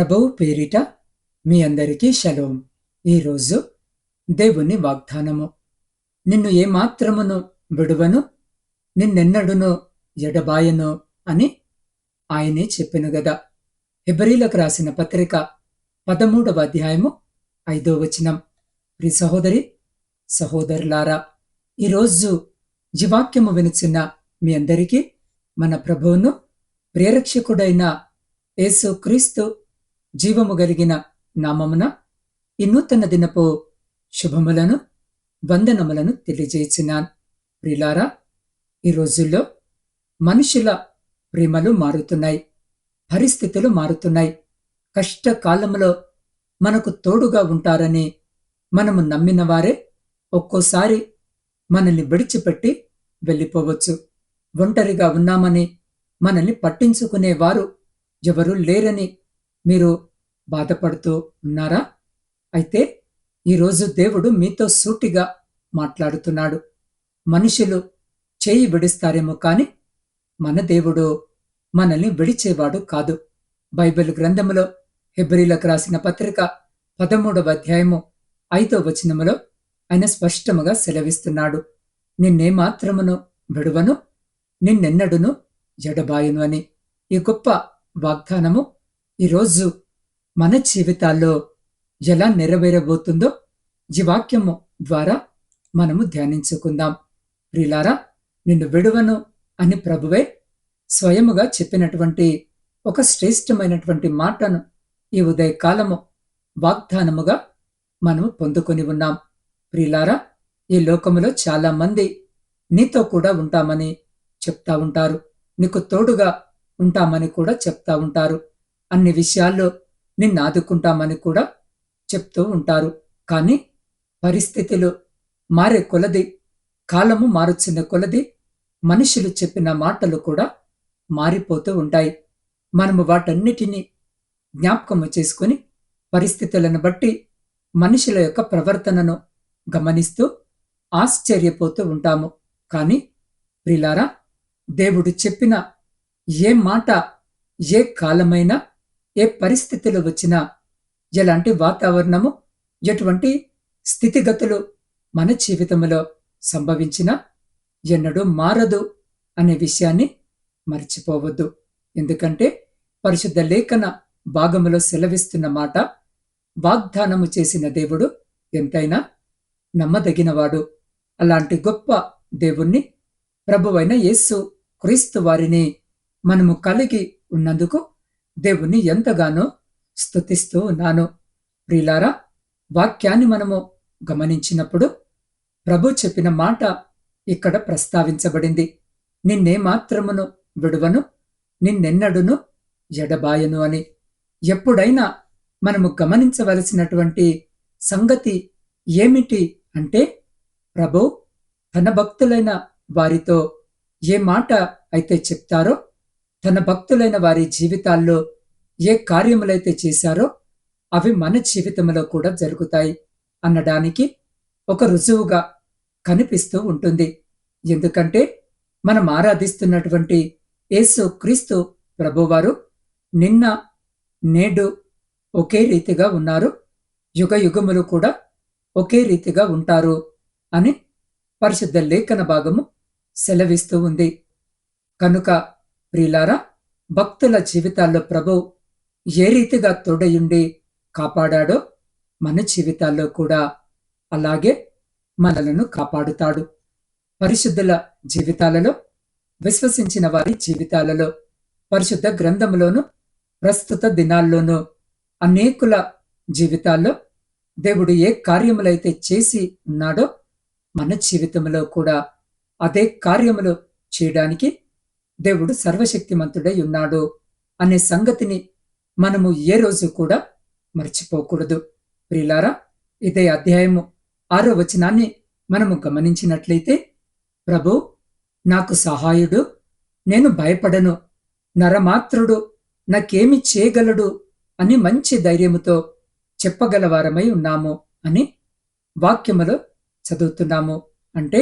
ప్రభువు పేరిట మీ అందరికీ షలోం. ఈరోజు దేవుని వాగ్దానము. నిన్ను ఏమాత్రమును విడువను, నిన్నెన్నడును ఎడబాయను అని ఆయనే చెప్పెను గదా. హెబ్రీలకు రాసిన పత్రిక 13వ అధ్యాయము 5వ వచనం. ప్రియ సహోదరి సహోదరులారా, ఈరోజు జీవాక్యము వినుచున్న మీ అందరికీ మన ప్రభువును ప్రియరక్షకుడైన యేసు క్రీస్తు జీవము కలిగిన నామమున ఈ నూతన దినపు శుభములను వందనములను తెలియజేస్తున్నాను. ప్రియులారా, ఈ రోజుల్లో మనుషుల ప్రేమలు మారుతున్నాయి, పరిస్థితులు మారుతున్నాయి. కష్టకాలంలో మనకు తోడుగా ఉంటారని మనము నమ్మిన వారే ఒక్కోసారి మనల్ని విడిచిపెట్టి వెళ్ళిపోవచ్చు. ఒంటరిగా ఉన్నామని మనల్ని పట్టించుకునేవారు ఎవరూ లేరని మీరు బాధపడుతూ ఉన్నారా? అయితే ఈరోజు దేవుడు మీతో సూటిగా మాట్లాడుతున్నాడు. మనుషులు చేయి విడిస్తారేమో కాని మన దేవుడు మనల్ని విడిచేవాడు కాదు. బైబిల్ గ్రంథములో హెబ్రీలకు రాసిన పత్రిక 13వ అధ్యాయము 5వ వచనములో ఆయన స్పష్టముగా సెలవిస్తున్నాడు, నిన్నేమాత్రమును విడువను, నిన్నెన్నడును ఎడబాయును అని. ఈ గొప్ప వాగ్దానము ఈరోజు మన జీవితాల్లో ఎలా నెరవేరబోతుందో ఈ వాక్యము ద్వారా మనము ధ్యానించుకుందాం. ప్రియులారా, నిన్ను విడువను అని ప్రభువే స్వయముగా చెప్పినటువంటి ఒక శ్రేష్టమైనటువంటి మాటను ఈ ఉదయకాలము వాగ్దానముగా మనము పొందుకొని ఉన్నాం. ప్రియులారా, ఈ లోకములో చాలా మంది నీతో కూడా ఉంటామని చెప్తా ఉంటారు, నీకు తోడుగా ఉంటామని కూడా చెప్తా ఉంటారు, అన్ని విషయాల్లో నిన్ను ఆదుకుంటామని కూడా చెప్తూ ఉంటారు. కానీ పరిస్థితులు మారే కొలది, కాలము మారుచున్న కొలది మనుషులు చెప్పిన మాటలు కూడా మారిపోతూ ఉంటాయి. మనము వాటన్నిటినీ జ్ఞాపకము చేసుకుని పరిస్థితులను బట్టి మనుషుల యొక్క ప్రవర్తనను గమనిస్తూ ఆశ్చర్యపోతూ ఉంటాము. కానీ ప్రియులారా, దేవుడు చెప్పిన ఏ మాట, ఏ కాలమైనా, ఏ పరిస్థితులు వచ్చినా, ఎలాంటి వాతావరణము, ఎటువంటి స్థితిగతులు మన జీవితంలో సంభవించినా ఎన్నడూ మారదు అనే విషయాన్ని మర్చిపోవద్దు. ఎందుకంటే పరిశుద్ధ లేఖన భాగములో సెలవిస్తున్న మాట, వాగ్దానము చేసిన దేవుడు ఎంతైనా నమ్మదగినవాడు. అలాంటి గొప్ప దేవుణ్ణి, ప్రభువైన యేసు క్రీస్తు వారిని మనము కలిగి ఉన్నందుకు దేవుణ్ణి ఎంతగానో స్తుతిస్తూ ఉన్నాను. ప్రియులారా, వాక్యాన్ని మనము గమనించినప్పుడు ప్రభు చెప్పిన మాట ఇక్కడ ప్రస్తావించబడింది, నిన్నేమాత్రమును విడువను, నిన్నెన్నడును ఎడబాయను అని. ఎప్పుడైనా మనము గమనించవలసినటువంటి సంగతి ఏమిటి అంటే, ప్రభు తన భక్తులైన వారితో ఏ మాట అయితే చెప్తారో, తన భక్తులైన వారి జీవితాల్లో ఏ కార్యములైతే చేశారో అవి మన జీవితంలో కూడా జరుగుతాయి అనడానికి ఒక రుజువుగా కనిపిస్తూ ఉంటుంది. ఎందుకంటే మనం ఆరాధిస్తున్నటువంటి యేసు క్రీస్తు ప్రభువారు నిన్న నేడు ఒకే రీతిగా ఉన్నారు, యుగ యుగములు కూడా ఒకే రీతిగా ఉంటారు అని పరిశుద్ధ లేఖన భాగము సెలవిస్తూ ఉంది. కనుక ప్రియులారా, భక్తుల జీవితాల్లో ప్రభు ఏ రీతిగా తోడయుండి కాపాడాడో మన జీవితాల్లో కూడా అలాగే మనలను కాపాడుతాడు. పరిశుద్ధుల జీవితాలలో, విశ్వసించిన వారి జీవితాలలో, పరిశుద్ధ గ్రంథములోను ప్రస్తుత దినాల్లోనూ అనేకుల జీవితాల్లో దేవుడు ఏ కార్యములైతే చేసి ఉన్నాడో మన జీవితంలో కూడా అదే కార్యములు చేయడానికి దేవుడు సర్వశక్తిమంతుడై ఉన్నాడు అనే సంగతిని మనము ఏ రోజు కూడా మర్చిపోకూడదు. ప్రియులారా, ఇదే అధ్యాయము 6వ వచనాన్ని మనము గమనించినట్లయితే, ప్రభు నాకు సహాయుడు, నేను భయపడను, నరమాత్రుడు నాకేమి చేయగలడు అని మంచి ధైర్యముతో చెప్పగలవారమై ఉన్నాము అని వాక్యములో చదువుతున్నాము. అంటే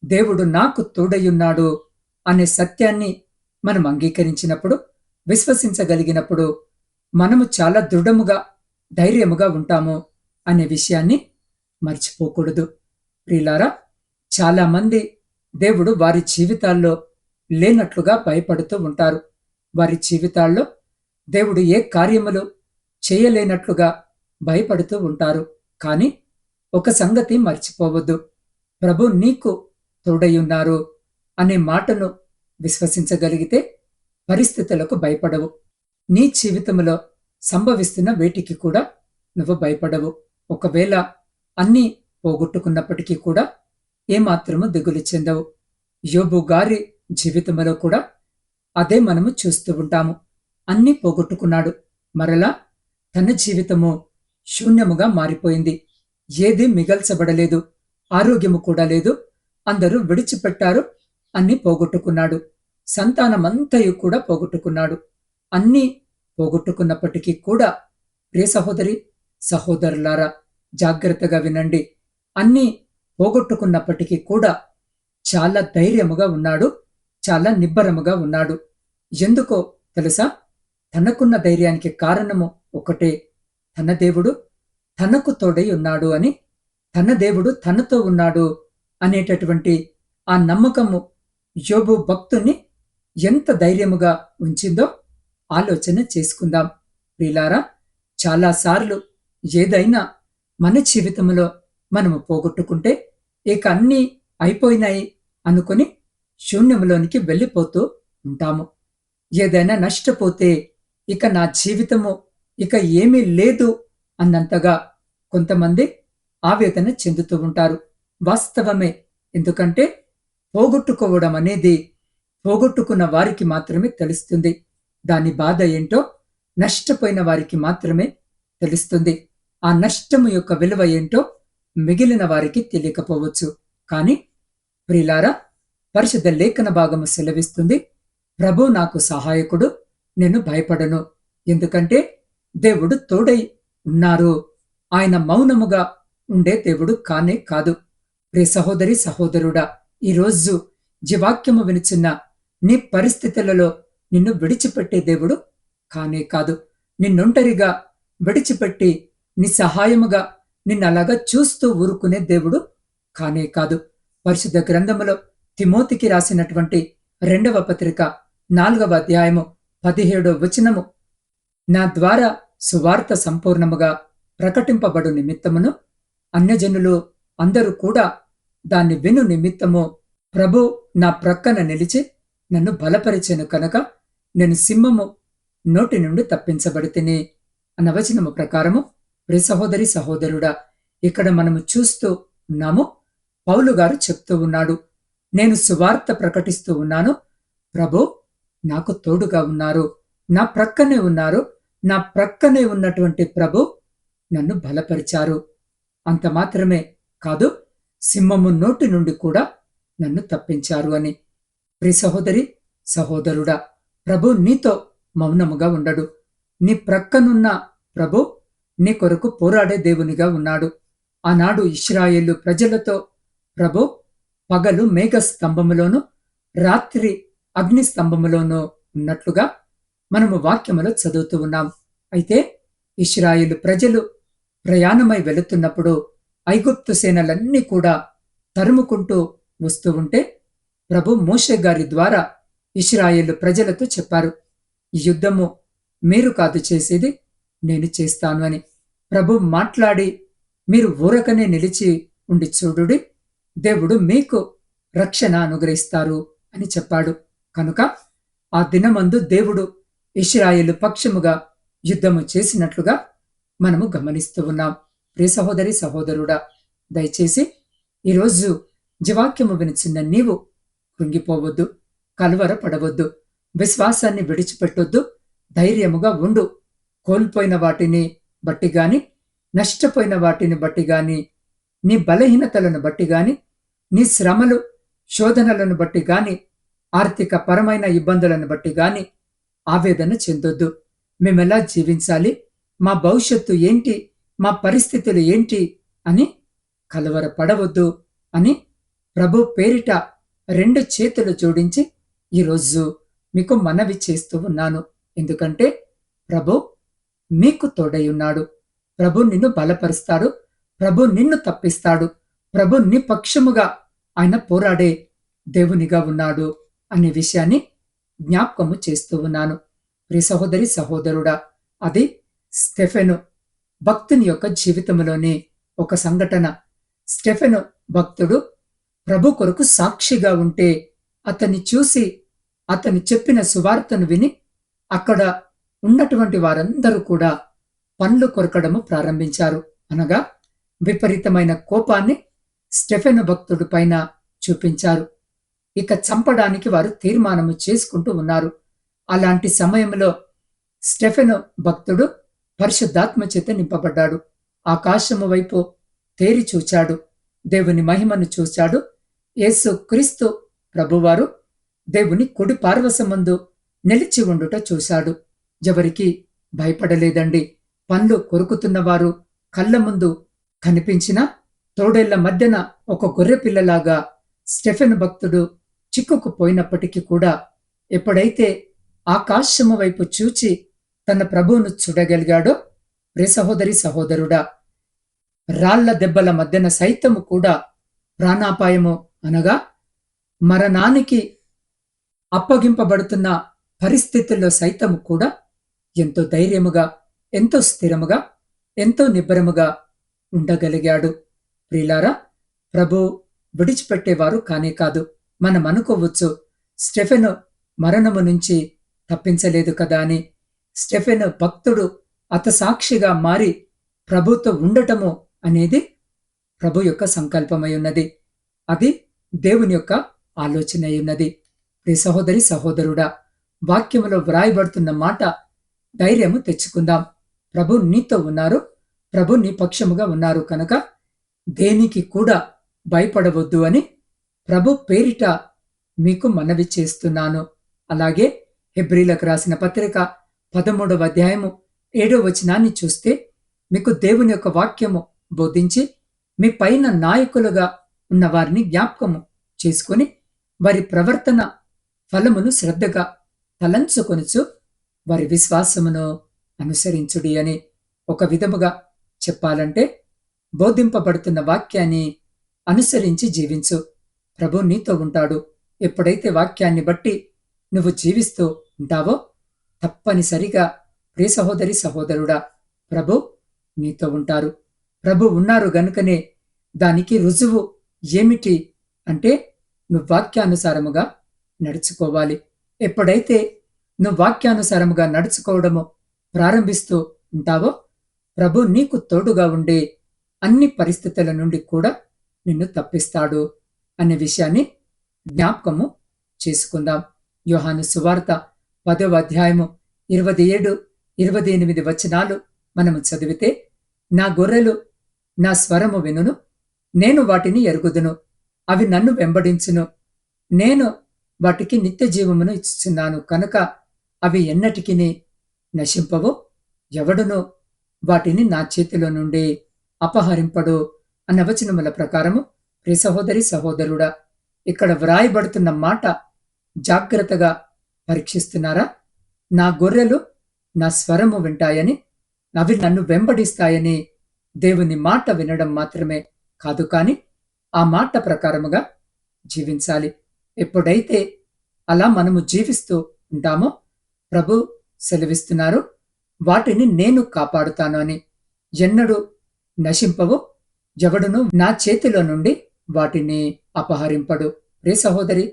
దేవుడు నాకు తోడయున్నాడు అనే సత్యాన్ని మనం అంగీకరించినప్పుడు, విశ్వసించగలిగినప్పుడు మనము చాలా దృఢముగా ధైర్యముగా ఉంటాము అనే విషయాన్ని మర్చిపోకూడదు. ప్రియులారా, చాలామంది దేవుడు వారి జీవితాల్లో లేనట్లుగా భయపడుతూ ఉంటారు. వారి జీవితాల్లో దేవుడు ఏ కార్యములు చేయలేనట్లుగా భయపడుతూ ఉంటారు. కాని ఒక సంగతి మర్చిపోవద్దు. ప్రభు నీకు తోడయున్నారు అనే మాటను విశ్వసించగలిగితే పరిస్థితులకు భయపడవు. నీ జీవితంలో సంభవిస్తున్న వేటికి కూడా నువ్వు భయపడవు. ఒకవేళ అన్నీ పోగొట్టుకున్నప్పటికీ కూడా ఏమాత్రము దిగులు చెందవు. యోబు గారి జీవితంలో కూడా అదే మనము చూస్తూ ఉంటాము. అన్నీ పోగొట్టుకున్నాడు. మరలా తన జీవితము శూన్యముగా మారిపోయింది. ఏదీ మిగల్చబడలేదు. ఆరోగ్యము కూడా లేదు. అందరూ విడిచిపెట్టారు. అన్నీ పోగొట్టుకున్నాడు. సంతానమంతయు కూడా పోగొట్టుకున్నాడు. అన్నీ పోగొట్టుకున్నప్పటికీ కూడా ప్రియ సహోదరి సహోదరులారా, జాగ్రత్తగా వినండి. అన్నీ పోగొట్టుకున్నప్పటికీ కూడా చాలా ధైర్యముగా ఉన్నాడు. చాలా నిబ్బరముగా ఉన్నాడు. ఎందుకో తెలుసా? తనకున్న ధైర్యానికి కారణము ఒకటే. తన దేవుడు తనకు తోడై ఉన్నాడు అని, తన దేవుడు తనతో ఉన్నాడు అనేటటువంటి ఆ నమ్మకము యోబు భక్తుణ్ణి ఎంత ధైర్యముగా ఉంచిందో ఆలోచన చేసుకుందాం. ప్రియులారా, చాలాసార్లు ఏదైనా మన జీవితంలో మనము పోగొట్టుకుంటే ఇక అన్నీ అయిపోయినాయి అనుకుని శూన్యంలోనికి వెళ్ళిపోతూ ఉంటాము. ఏదైనా నష్టపోతే ఇక నా జీవితము ఇక ఏమీ లేదు అన్నంతగా కొంతమంది ఆవేదన చెందుతూ ఉంటారు. వాస్తవమే. ఎందుకంటే పోగొట్టుకోవడం అనేది పోగొట్టుకున్న వారికి మాత్రమే తెలుస్తుంది. దాని బాధ ఏంటో నష్టపోయిన వారికి మాత్రమే తెలుస్తుంది. ఆ నష్టము యొక్క విలువ ఏంటో మిగిలిన వారికి తెలియకపోవచ్చు. కాని ప్రియులారా, పరిశుద్ధ లేఖన భాగము సెలవిస్తుంది, ప్రభు నాకు సహాయకుడు, నేను భయపడను. ఎందుకంటే దేవుడు తోడై ఉన్నారు. ఆయన మౌనముగా ఉండే దేవుడు కానే కాదు. ప్రియ సహోదరి సహోదరుడా, ఈరోజు జీవాక్యము వినిచిన్న నీ పరిస్థితులలో నిన్ను విడిచిపెట్టే దేవుడు కానే కాదు. నిన్నొంటరిగా విడిచిపెట్టి నిస్సహాయముగా నిన్నలాగా చూస్తూ ఊరుకునే దేవుడు కానే కాదు. పరిశుద్ధ గ్రంథములో తిమోతికి రాసినటువంటి 2వ పత్రిక 4వ అధ్యాయము 17వ వచనము, నా ద్వారా సువార్త సంపూర్ణముగా ప్రకటింపబడు నిమిత్తమును అన్యజనులు అందరూ కూడా దాన్ని విను నిమిత్తము ప్రభు నా ప్రక్కన నిలిచి నన్ను బలపరిచెను కనుక నేను సింహము నోటి నుండి తప్పించబడితిని అన్న వచనము ప్రకారము, ప్రియ సహోదరి సహోదరుడా, ఇక్కడ మనము చూస్తూ ఉన్నాము. పౌలు గారు చెప్తూ ఉన్నాడు, నేను సువార్త ప్రకటిస్తూ ఉన్నాను, ప్రభు నాకు తోడుగా ఉన్నారు, నా ప్రక్కనే ఉన్నారు, నా ప్రక్కనే ఉన్నటువంటి ప్రభు నన్ను బలపరిచారు. అంత మాత్రమే కాదు, సింహము నోటి నుండి కూడా నన్ను తప్పించారు అని. ప్రియ సహోదరి సహోదరుడా, ప్రభు నీతో మౌనముగా ఉండడు. నీ ప్రక్కనున్న ప్రభు నీ కొరకు పోరాడే దేవునిగా ఉన్నాడు. ఆనాడు ఇశ్రాయేలు ప్రజలతో ప్రభు పగలు మేఘ స్తంభములోను రాత్రి అగ్ని స్తంభములోనూ ఉన్నట్లుగా మనము వాక్యములో చదువుతూ ఉన్నాం. అయితే ఇశ్రాయేలు ప్రజలు ప్రయాణమై వెళుతున్నప్పుడు ఐగుప్తు సేనలన్నీ కూడా తరుముకుంటూ వస్తూ ఉంటే ప్రభు మోషే గారి ద్వారా ఇశ్రాయేలు ప్రజలతో చెప్పారు, ఈ యుద్ధము మీరు కాదు చేసేది, నేను చేస్తాను అని. ప్రభు మాట్లాడి మీరు ఊరకనే నిలిచి ఉండి చూడుడి, దేవుడు మీకు రక్షణ అనుగ్రహిస్తారు అని చెప్పాడు. కనుక ఆ దినమందు దేవుడు ఇశ్రాయేలు పక్షముగా యుద్ధము చేసినట్లుగా మనము గమనిస్తూ ఉన్నాం. ప్రియ సహోదరి సహోదరుడా, దయచేసి ఈరోజు జీవాక్యము వినిచిన్న నీవు కృంగిపోవద్దు, కలవరపడవద్దు, విశ్వాసాన్ని విడిచిపెట్టొద్దు, ధైర్యముగా ఉండు. కోల్పోయిన వాటిని బట్టి గాని, నష్టపోయిన వాటిని బట్టి గాని, నీ బలహీనతలను బట్టి గాని, నీ శ్రమలు శోధనలను బట్టి గాని, ఆర్థిక పరమైన ఇబ్బందులను బట్టి గాని ఆవేదన చెందొద్దు. మేమెలా జీవించాలి, మా భవిష్యత్తు ఏంటి, మా పరిస్థితులు ఏంటి అని కలవరపడవద్దు అని ప్రభు పేరిట 2 చేతులు జోడించి ఈరోజు మీకు మనవి చేస్తూ ఉన్నాను. ఎందుకంటే ప్రభు మీకు తోడై ఉన్నాడు. ప్రభు నిన్ను బలపరుస్తాడు. ప్రభు నిన్ను తప్పిస్తాడు. ప్రభు నీ పక్షముగా ఆయన పోరాడే దేవునిగా ఉన్నాడు అనే విషయాన్ని జ్ఞాపకము చేస్తూ ఉన్నాను. ప్రియ సహోదరి సహోదరుడా, అది స్టెఫెను భక్తుని యొక్క జీవితంలోని ఒక సంఘటన. స్టెఫెను భక్తుడు ప్రభు కొరకు సాక్షిగా ఉంటే అతన్ని చూసి అతను చెప్పిన సువార్తను విని అక్కడ ఉన్నటువంటి వారందరూ కూడా పండ్లు కొరకడము ప్రారంభించారు. అనగా విపరీతమైన కోపాన్ని స్టెఫెను భక్తుడి పైన చూపించారు. ఇక చంపడానికి వారు తీర్మానము చేసుకుంటూ ఉన్నారు. అలాంటి సమయంలో స్టెఫెను భక్తుడు పరిశుద్ధాత్మ చేత నింపబడ్డాడు. ఆకాశము వైపు తేరి చూచాడు. దేవుని మహిమను చూచాడు. యేసు క్రీస్తు ప్రభువారు దేవుని కుడి పార్వసమందు నిలిచి ఉండుట చూశాడు. ఎవరికి భయపడలేదండి. పండ్లు కొరుకుతున్నవారు కళ్ళ ముందు కనిపించిన తోడేళ్ల మధ్యన ఒక గొర్రె పిల్లలాగా స్టెఫెను భక్తుడు చిక్కుకుపోయినప్పటికీ కూడా ఎప్పుడైతే ఆకాశము వైపు చూచి తన ప్రభువును చూడగలిగాడో, ప్రియ సహోదరి సహోదరుడా, రాళ్ల దెబ్బల మధ్యన సైతము కూడా ప్రాణాపాయము అనగా మరణానికి అప్పగింపబడుతున్న పరిస్థితుల్లో సైతము కూడా ఎంతో ధైర్యముగా, ఎంతో స్థిరముగా, ఎంతో నిబ్బరముగా ఉండగలిగాడు. ప్రియులారా, ప్రభు విడిచిపెట్టేవారు కానే కాదు. మనం అనుకోవచ్చు, స్టెఫెను మరణము నుంచి తప్పించలేదు కదా అని. స్టెఫెను భక్తుడు అతసాక్షిగా మారి ప్రభుతో ఉండటము అనేది ప్రభు యొక్క సంకల్పమై ఉన్నది. అది దేవుని యొక్క ఆలోచన అయి ఉన్నది. ప్రియ సహోదరి సహోదరుడా, వాక్యములో వ్రాయబడుతున్న మాట ధైర్యము తెచ్చుకుందాం. ప్రభు నీతో ఉన్నారు. ప్రభు నీ పక్షముగా ఉన్నారు కనుక దేనికి కూడా భయపడవద్దు అని ప్రభు పేరిట మీకు మనవి చేస్తున్నాను. అలాగే హెబ్రీలకు రాసిన పత్రిక 13వ అధ్యాయము 7వ వచనాన్ని చూస్తే, మీకు దేవుని యొక్క వాక్యము బోధించి మీ పైన నాయకులుగా ఉన్న వారిని జ్ఞాపకము చేసుకుని వారి ప్రవర్తన ఫలమును శ్రద్ధగా తలంచుకొనుచు వారి విశ్వాసమును అనుసరించుడి అని. ఒక విధముగా చెప్పాలంటే, బోధింపబడుతున్న వాక్యాన్ని అనుసరించి జీవించు. ప్రభు నీతో ఉంటాడు. ఎప్పుడైతే వాక్యాన్ని బట్టి నువ్వు జీవిస్తూ ఉంటావో తప్పనిసరిగా ప్రియ సహోదరి సహోదరుడా, ప్రభు నీతో ఉంటారు. ప్రభు ఉన్నారు గనుకనే దానికి రుజువు ఏమిటి అంటే, నువ్వు వాక్యానుసారముగా నడుచుకోవాలి. ఎప్పుడైతే నువ్వు వాక్యానుసారముగా నడుచుకోవడము ప్రారంభిస్తూ ఉంటావో ప్రభు నీకు తోడుగా ఉండే అన్ని పరిస్థితుల నుండి కూడా నిన్ను తప్పిస్తాడు అనే విషయాన్ని జ్ఞాపకము చేసుకుందాం. యోహాను సువార్త 10వ అధ్యాయము 27, 28 వచనాలు మనము చదివితే, నా గొర్రెలు నా స్వరము వినును, నేను వాటిని ఎరుగుదును, అవి నన్ను వెంబడించును, నేను వాటికి నిత్య జీవమును ఇచ్చుచున్నాను కనుక అవి ఎన్నటికి నశింపవు, ఎవడునో వాటిని నా చేతిలో నుండి అపహరింపడు అన్న వచనముల ప్రకారము. ప్రియ సహోదరి సహోదరుడా, ఇక్కడ వ్రాయబడుతున్న మాట జాగ్రత్తగా పరీక్షిస్తున్నారా? నా గొర్రెలు నా స్వరము వింటాయని, అవి నన్ను వెంబడిస్తాయని దేవుని మాట వినడం మాత్రమే కాదు, కాని ఆ మాట ప్రకారముగా జీవించాలి. ఎప్పుడైతే అలా మనము జీవిస్తూ ఉంటామో ప్రభు సెలవిస్తున్నారు, వాటిని నేను కాపాడుతాను అని. ఎన్నడూ నశింపవు, ఎవడును నా చేతిలో నుండి వాటిని అపహరింపడు. రే సహోదరి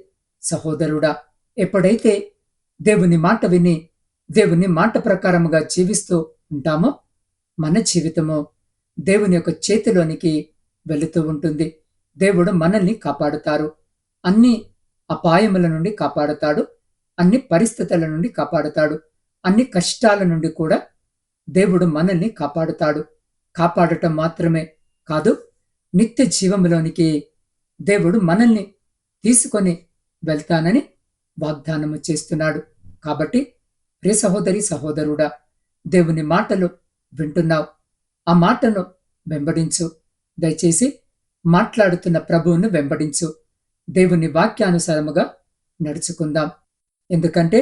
సహోదరుడా, ఎప్పుడైతే దేవుని మాట విని దేవుని మాట ప్రకారముగా జీవిస్తూ ఉంటామో మన జీవితము దేవుని యొక్క చేతిలోనికి వెళుతూ ఉంటుంది. దేవుడు మనల్ని కాపాడుతారు. అన్ని అపాయముల నుండి కాపాడుతాడు. అన్ని పరిస్థితుల నుండి కాపాడుతాడు. అన్ని కష్టాల నుండి కూడా దేవుడు మనల్ని కాపాడుతాడు. కాపాడటం మాత్రమే కాదు, నిత్య జీవములోనికి దేవుడు మనల్ని తీసుకొని వెళ్తానని వాగ్దానము చేస్తున్నాడు. కాబట్టి ప్రియ సహోదరి సహోదరుడా, దేవుని మాటలు వింటున్నావు, ఆ మాటను వెంబడించు. దయచేసి మాట్లాడుతున్న ప్రభువును వెంబడించు. దేవుని వాక్యానుసారముగా నడుచుకుందాం. ఎందుకంటే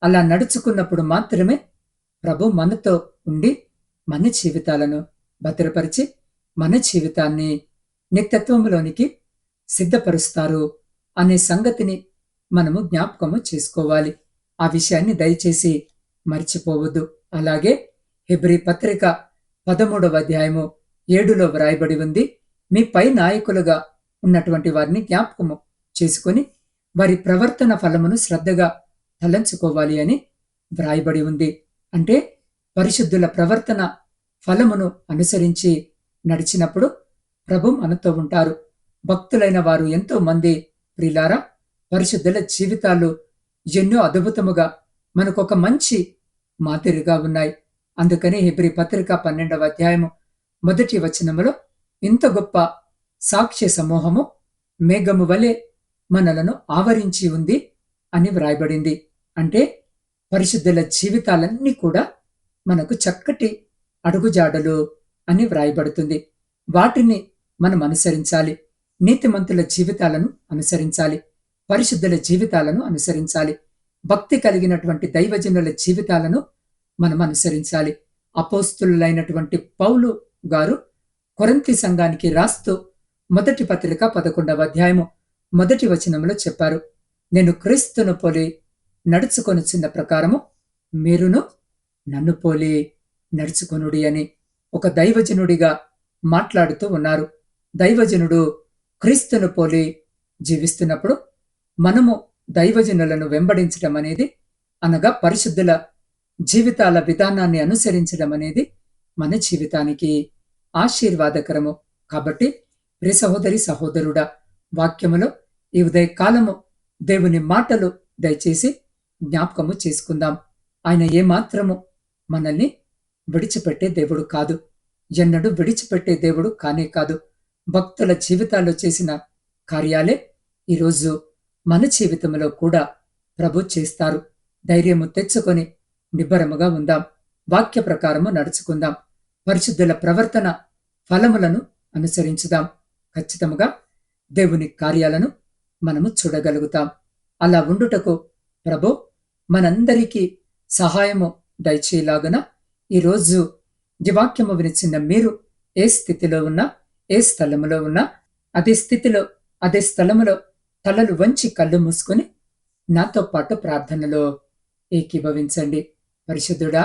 అలా నడుచుకున్నప్పుడు మాత్రమే ప్రభు మనతో ఉండి మన జీవితాలను భద్రపరిచి మన జీవితాన్ని నిత్యత్వంలోనికి సిద్ధపరుస్తారు అనే సంగతిని మనము జ్ఞాపకము చేసుకోవాలి. ఆ విషయాన్ని దయచేసి మర్చిపోవద్దు. అలాగే హెబ్రీ పత్రిక 13వ అధ్యాయము 7లో వ్రాయబడి ఉంది, మీ పై నాయకులుగా ఉన్నటువంటి వారిని జ్ఞాపకము చేసుకొని వారి ప్రవర్తన ఫలమును శ్రద్ధగా తలంచుకోవాలి అని వ్రాయబడి ఉంది. అంటే పరిశుద్ధుల ప్రవర్తన ఫలమును అనుసరించి నడిచినప్పుడు ప్రభు మనతో ఉంటారు. భక్తులైన వారు ఎంతో మంది ప్రిలారా పరిశుద్ధుల జీవితాలు ఎన్నో అద్భుతముగా మనకొక మంచి మాదిరిగా ఉన్నాయి. అందుకని హెబ్రీ పత్రిక 12వ అధ్యాయము 1వ వచనములో ఇంత గొప్ప సాక్ష్య సమూహము మేఘము వలె మనలను ఆవరించి ఉంది అని వ్రాయబడింది. అంటే పరిశుద్ధుల జీవితాలన్నీ కూడా మనకు చక్కటి అడుగుజాడలు అని వ్రాయబడుతుంది. వాటిని మనం అనుసరించాలి. నీతిమంతుల జీవితాలను అనుసరించాలి. పరిశుద్ధుల జీవితాలను అనుసరించాలి. భక్తి కలిగినటువంటి దైవజనుల జీవితాలను మనం అనుసరించాలి. అపోస్తులైనటువంటి పౌలు గారు కొరింథీ సంఘానికి రాస్తూ మొదటి పత్రిక 11వ అధ్యాయము 1వ వచనంలో చెప్పారు, నేను క్రీస్తును పోలి నడుచుకొనుచున్న ప్రకారము మీరును నన్ను పోలి నడుచుకొనుడి అని ఒక దైవజనుడిగా మాట్లాడుతూ ఉన్నారు. దైవజనుడు క్రీస్తును పోలి జీవిస్తున్నప్పుడు మనము దైవజనులను వెంబడించడం అనేది, అనగా పరిశుద్ధుల జీవితాల విధానాన్ని అనుసరించడం అనేది మన జీవితానికి ఆశీర్వాదకరము. కాబట్టి ప్రియ సహోదరి సహోదరుడా, వాక్యములో ఈ ఉదయకాలము దేవుని మాటలు దయచేసి జ్ఞాపకము చేసుకుందాం. ఆయన ఏమాత్రము మనల్ని విడిచిపెట్టే దేవుడు కాదు. ఎన్నడూ విడిచిపెట్టే దేవుడు కానే కాదు. భక్తుల జీవితాల్లో చేసిన కార్యాలే ఈరోజు మన జీవితంలో కూడా ప్రభు చేస్తారు. ధైర్యము తెచ్చుకొని నిబ్బరముగా ఉందాం. వాక్య ప్రకారము నడుచుకుందాం. పరిశుద్ధుల ప్రవర్తన ఫలములను అనుసరించుదాం. ఖచ్చితముగా దేవుని కార్యాలను మనము చూడగలుగుతాం. అలా ఉండుటకు ప్రభు మనందరికీ సహాయము దయచేలాగున ఈరోజు ఈ వాక్యము వినిచిన మీరు ఏ స్థితిలో ఉన్నా, ఏ స్థలములో ఉన్నా, అదే స్థితిలో అదే స్థలములో తలలు వంచి కళ్ళు మూసుకొని నాతో పాటు ప్రార్థనలో ఏకీభవించండి. పరిశుద్ధుడా,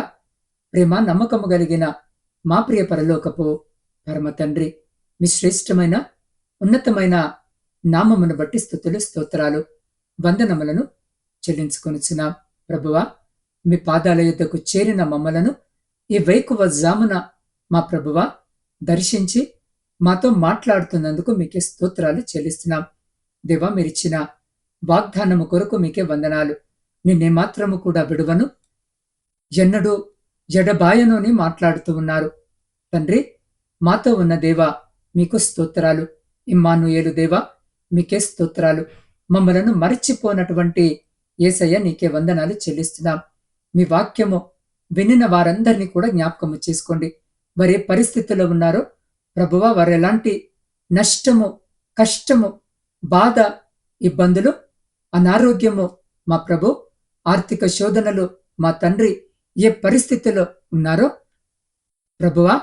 ప్రేమ నమ్మకము కలిగిన మా ప్రియ పరలోకపు పరమ తండ్రి, మీ శ్రేష్టమైన ఉన్నతమైన నామమును బట్టి స్తుతులు స్తోత్రాలు వందనములను చెల్లించుకొనుచున్నాం. ప్రభువా, మీ పాదాల యొద్దకు చేరిన మమ్మలను ఈ వేకువ జామున మా ప్రభువా దర్శించి మాతో మాట్లాడుతున్నందుకు మీకే స్తోత్రాలు చెల్లిస్తున్నాం. దేవా, మీరిచ్చిన వాగ్దానము కొరకు మీకే వందనాలు. నిన్నేమాత్రము కూడా విడువను, ఎన్నడూ ఎడబాయను అని మాట్లాడుతూ ఉన్నారు. తండ్రి, మాతో ఉన్న దేవా మీకు స్తోత్రాలు. ఇమ్మానుయేలు దేవా మీకే స్తోత్రాలు. మమ్మలను మరచిపోనటువంటి యేసయ్య నీకే వందనాలు చెల్లిస్తున్నాం. మీ వాక్యము వినిన వారందరినీ కూడా జ్ఞాపకము చేసుకోండి. వారే పరిస్థితుల్లో ఉన్నారో ప్రభువా, వారు ఎలాంటి నష్టము, కష్టము, బాధ, ఇబ్బందులు, అనారోగ్యము మా ప్రభు, ఆర్థిక శోధనలు మా తండ్రి ఏ పరిస్థితిలో ఉన్నారో ప్రభువా,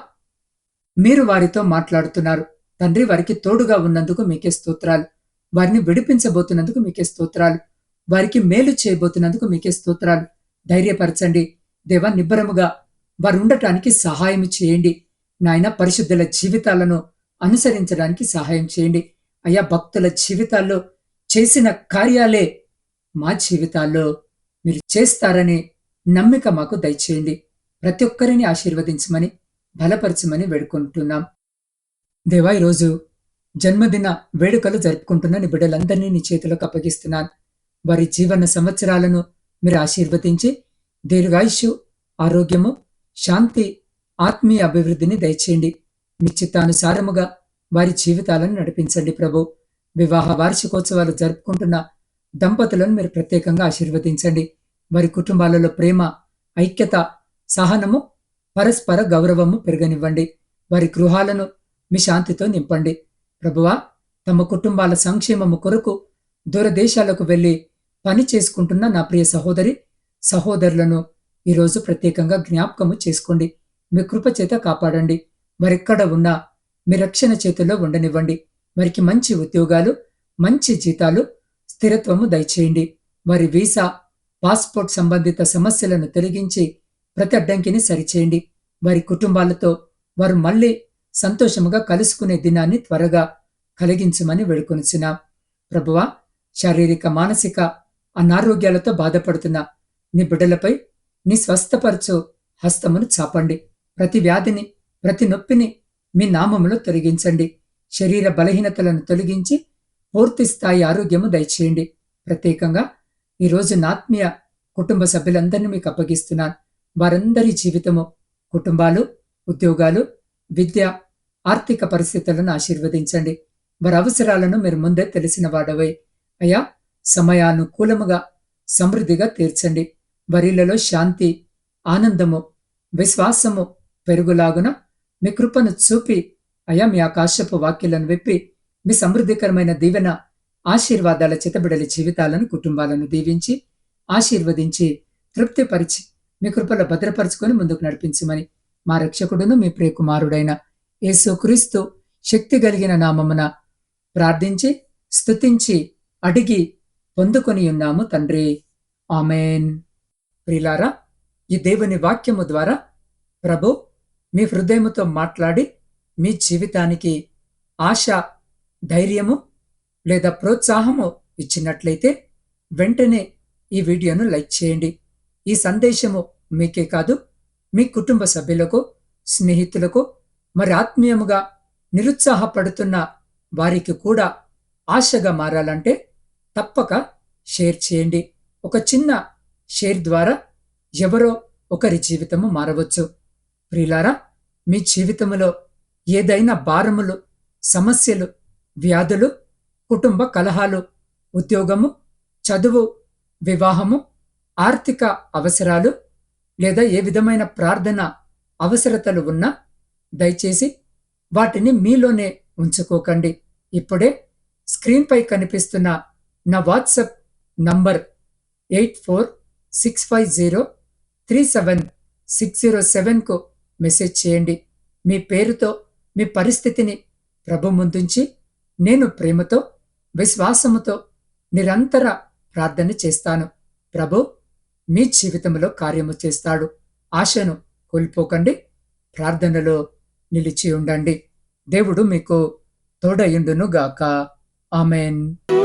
మీరు వారితో మాట్లాడుతున్నారు. తండ్రి, వారికి తోడుగా ఉన్నందుకు మీకే స్తోత్రాలు. వారిని విడిపించబోతున్నందుకు మీకే స్తోత్రాలు. వారికి మేలు చేయబోతున్నందుకు మీకే స్తోత్రాలు. ధైర్యపరచండి దేవా, నిబ్బరముగా వారు ఉండటానికి సహాయం చేయండి. నాయన, పరిశుద్ధుల జీవితాలను అనుసరించడానికి సహాయం చేయండి. అయ్యా, భక్తుల జీవితాల్లో చేసిన కార్యాలే మా జీవితాల్లో మీరు చేస్తారని నమ్మిక మాకు దయచేయండి. ప్రతి ఒక్కరిని ఆశీర్వదించమని, బలపరచమని వేడుకుంటున్నాం. దేవా, ఈరోజు జన్మదిన వేడుకలు జరుపుకుంటున్న నీ బిడ్డలందరినీ నీ చేతులకు అప్పగిస్తున్నాను. వారి జీవన సంవత్సరాలను మీరు ఆశీర్వదించి దీర్ఘాయుష్యు, ఆరోగ్యము, శాంతి, ఆత్మీయ అభివృద్ధిని దయచేయండి. మీ చిత్తానుసారముగా వారి జీవితాలను నడిపించండి ప్రభు. వివాహ వార్షికోత్సవాలు జరుపుకుంటున్న దంపతులను మీరు ప్రత్యేకంగా ఆశీర్వదించండి. వారి కుటుంబాలలో ప్రేమ, ఐక్యత, సహనము, పరస్పర గౌరవము పెరగనివ్వండి. వారి గృహాలను మీ శాంతితో నింపండి. ప్రభువా, తమ కుటుంబాల సంక్షేమము కొరకు దూరదేశాలకు వెళ్లి పని చేసుకుంటున్న నా ప్రియ సహోదరి సహోదరులను ఈరోజు ప్రత్యేకంగా జ్ఞాపకము చేసుకోండి. మీ కృప చేత కాపాడండి. వారెక్కడ ఉన్నా మీ రక్షణ చేతుల్లో ఉండనివ్వండి. వారికి మంచి ఉద్యోగాలు, మంచి జీతాలు, స్థిరత్వము దయచేయండి. వారి వీసా, పాస్పోర్ట్ సంబంధిత సమస్యలను తొలగించి ప్రతి అడ్డంకిని సరిచేయండి. వారి కుటుంబాలతో వారు మళ్ళీ సంతోషముగా కలుసుకునే దినాన్ని త్వరగా కలిగించమని వేడుకొనిచున్నాం. ప్రభువా, శారీరక మానసిక అనారోగ్యాలతో బాధపడుతున్న నీ బిడ్డలపై నీ స్వస్థపరచు హస్తమును చాపండి. ప్రతి వ్యాధిని, ప్రతి నొప్పిని మీ నామములో తొలగించండి. శరీర బలహీనతలను తొలగించి పూర్తి స్థాయి ఆరోగ్యము దయచేయండి. ప్రత్యేకంగా ఈరోజు నా ఆత్మీయ కుటుంబ సభ్యులందరినీ మీకు అప్పగిస్తున్నాను. వారందరి జీవితము, కుటుంబాలు, ఉద్యోగాలు, విద్య, ఆర్థిక పరిస్థితులను ఆశీర్వదించండి. వారి అవసరాలను మీరు ముందే తెలిసిన వాడవై అయ్యా, సమయానుకూలముగా సమృద్ధిగా తీర్చండి. వారిలలో శాంతి, ఆనందము, విశ్వాసము పెరుగులాగున మీ కృపను చూపి అయా, మీ ఆకాశపు వాక్యాలను విప్పి మీ సమృద్ధికరమైన దీవెన ఆశీర్వాదాల చితబిడలి జీవితాలను, కుటుంబాలను దీవించి ఆశీర్వదించి తృప్తిపరిచి మీ కృపలో భద్రపరుచుకొని ముందుకు నడిపించమని మా రక్షకుడును మీ ప్రియకుమారుడైన యేసుక్రీస్తు శక్తి కలిగిన నామమున ప్రార్థించి స్తుతించి అడిగి పొందుకొని ఉన్నాము తండ్రి. ఆమెన్. ప్రియులారా, ఈ దేవుని వాక్యము ద్వారా ప్రభు మీ హృదయముతో మాట్లాడి మీ జీవితానికి ఆశ, ధైర్యము లేదా ప్రోత్సాహము ఇచ్చినట్లయితే వెంటనే ఈ వీడియోను లైక్ చేయండి. ఈ సందేశము మీకే కాదు, మీ కుటుంబ సభ్యులకు, స్నేహితులకు, మరి ఆత్మీయముగా నిరుత్సాహపడుతున్న వారికి కూడా ఆశగా మారాలంటే తప్పక షేర్ చేయండి. ఒక చిన్న షేర్ ద్వారా ఎవరో ఒకరి జీవితము మారవచ్చు. ప్రియులారా, మీ జీవితములో ఏదైనా భారములు, సమస్యలు, వ్యాధులు, కుటుంబ కలహాలు, ఉద్యోగము, చదువు, వివాహము, ఆర్థిక అవసరాలు లేదా ఏ విధమైన ప్రార్థన అవసరతలు ఉన్నా దయచేసి వాటిని మీలోనే ఉంచుకోకండి. ఇప్పుడే స్క్రీన్పై కనిపిస్తున్న నా వాట్సాప్ నంబర్ 8465037607కు మెసేజ్ చేయండి. మీ పేరుతో మీ పరిస్థితిని ప్రభు ముందుంచి నేను ప్రేమతో, విశ్వాసముతో నిరంతర ప్రార్థన చేస్తాను. ప్రభు మీ జీవితంలో కార్యము చేస్తాడు. ఆశను కోల్పోకండి. ప్రార్థనలో నిలిచి ఉండండి. దేవుడు మీకు తోడయుండును గాక. ఆమెన్.